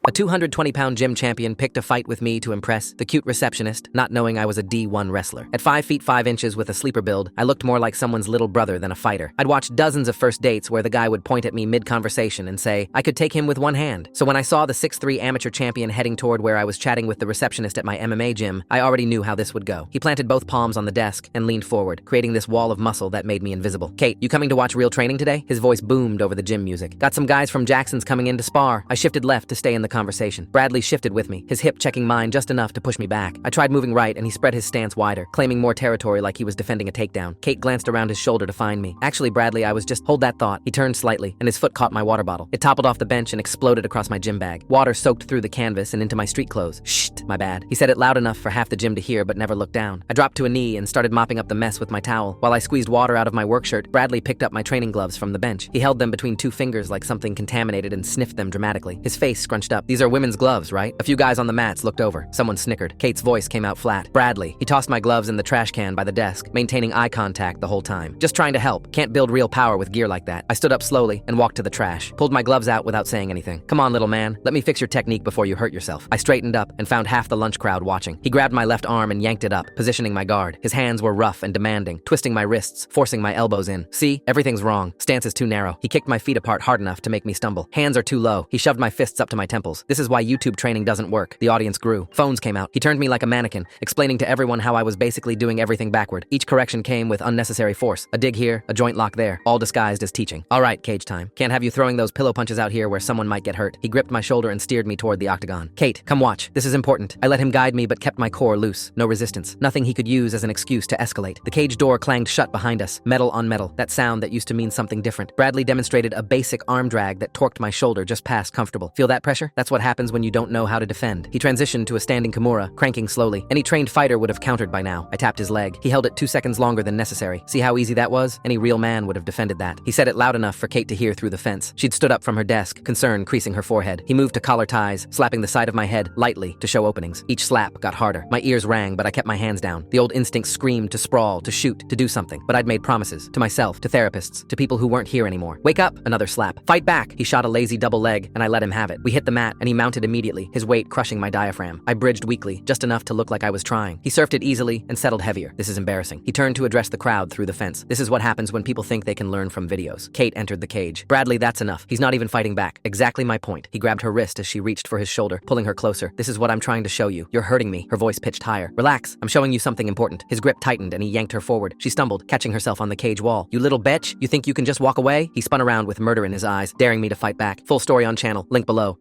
A 220-pound gym champion picked a fight with me to impress the cute receptionist, not knowing I was a D1 wrestler. At 5 feet 5 inches with a sleeper build, I looked more like someone's little brother than a fighter. I'd watched dozens of first dates where the guy would point at me mid-conversation and say I could take him with one hand. So when I saw the 6'3" amateur champion heading toward where I was chatting with the receptionist at my MMA gym, I already knew how this would go. He planted both palms on the desk and leaned forward, creating this wall of muscle that made me invisible. "Kate, you coming to watch real training today?" His voice boomed over the gym music. "Got some guys from Jackson's coming in to spar." I shifted left to stay in the conversation. Bradley shifted with me, his hip checking mine just enough to push me back. I tried moving right and he spread his stance wider, claiming more territory like he was defending a takedown. Kate glanced around his shoulder to find me. "Actually, Bradley, I was just..." "Hold that thought." He turned slightly and his foot caught my water bottle. It toppled off the bench and exploded across my gym bag. Water soaked through the canvas and into my street clothes. "Shh, my bad." He said it loud enough for half the gym to hear but never looked down. I dropped to a knee and started mopping up the mess with my towel. While I squeezed water out of my work shirt, Bradley picked up my training gloves from the bench. He held them between two fingers like something contaminated and sniffed them dramatically. His face scrunched up. "These are women's gloves, right?" A few guys on the mats looked over. Someone snickered. Kate's voice came out flat. "Bradley." He tossed my gloves in the trash can by the desk, maintaining eye contact the whole time. "Just trying to help. Can't build real power with gear like that." I stood up slowly and walked to the trash, pulled my gloves out without saying anything. "Come on, little man. Let me fix your technique before you hurt yourself." I straightened up and found half the lunch crowd watching. He grabbed my left arm and yanked it up, positioning my guard. His hands were rough and demanding, twisting my wrists, forcing my elbows in. "See? Everything's wrong. Stance is too narrow." He kicked my feet apart hard enough to make me stumble. "Hands are too low." He shoved my fists up to my temples. "This is why YouTube training doesn't work." The audience grew. Phones came out. He turned me like a mannequin, explaining to everyone how I was basically doing everything backward. Each correction came with unnecessary force. A dig here, a joint lock there, all disguised as teaching. "All right, cage time. Can't have you throwing those pillow punches out here where someone might get hurt." He gripped my shoulder and steered me toward the octagon. "Kate, come watch. This is important." I let him guide me but kept my core loose. No resistance. Nothing he could use as an excuse to escalate. The cage door clanged shut behind us, metal on metal, that sound that used to mean something different. Bradley demonstrated a basic arm drag that torqued my shoulder just past comfortable. "Feel that pressure? That's what happens when you don't know how to defend." He transitioned to a standing Kimura, cranking slowly. Any trained fighter would have countered by now. I tapped his leg. He held it 2 seconds longer than necessary. "See how easy that was? Any real man would have defended that." He said it loud enough for Kate to hear through the fence. She'd stood up from her desk, concern creasing her forehead. He moved to collar ties, slapping the side of my head lightly to show openings. Each slap got harder. My ears rang, but I kept my hands down. The old instinct screamed to sprawl, to shoot, to do something. But I'd made promises. To myself, to therapists, to people who weren't here anymore. "Wake up!" Another slap. "Fight back!" He shot a lazy double leg, and I let him have it. We hit the mat, and he mounted immediately, his weight crushing my diaphragm. I bridged weakly, just enough to look like I was trying. He surfed it easily and settled heavier. "This is embarrassing." He turned to address the crowd through the fence. "This is what happens when people think they can learn from videos." Kate entered the cage. "Bradley, that's enough. He's not even fighting back." Exactly my point. He grabbed her wrist as she reached for his shoulder, pulling her closer. "This is what I'm trying to show you. You're hurting me." Her voice pitched higher. "Relax. I'm showing you something important." His grip tightened and he yanked her forward. She stumbled, catching herself on the cage wall. "You little bitch. You think you can just walk away?" He spun around with murder in his eyes, daring me to fight back. Full story on channel. Link below.